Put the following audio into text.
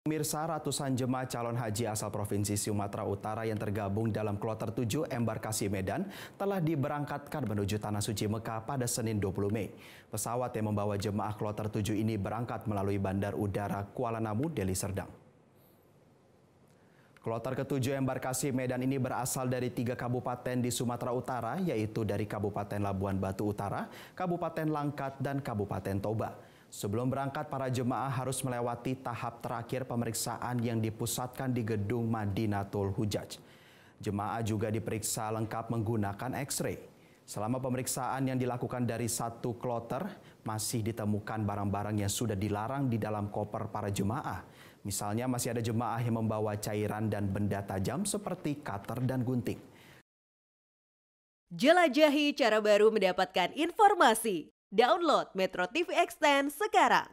Pemirsa, ratusan jemaah calon haji asal Provinsi Sumatera Utara yang tergabung dalam Kloter 7 Embarkasi Medan telah diberangkatkan menuju Tanah Suci Mekah pada Senin 20 Mei. Pesawat yang membawa jemaah Kloter 7 ini berangkat melalui Bandar Udara Kuala Namu, Deli Serdang. Kloter ke-7 Embarkasi Medan ini berasal dari 3 kabupaten di Sumatera Utara, yaitu dari Kabupaten Labuan Batu Utara, Kabupaten Langkat, dan Kabupaten Toba. Sebelum berangkat, para jemaah harus melewati tahap terakhir pemeriksaan yang dipusatkan di gedung Madinatul Hujaj. Jemaah juga diperiksa lengkap menggunakan X-ray. Selama pemeriksaan yang dilakukan dari satu kloter, masih ditemukan barang-barang yang sudah dilarang di dalam koper para jemaah. Misalnya masih ada jemaah yang membawa cairan dan benda tajam seperti cutter dan gunting. Jelajahi cara baru mendapatkan informasi. Download Metro TV Extend sekarang.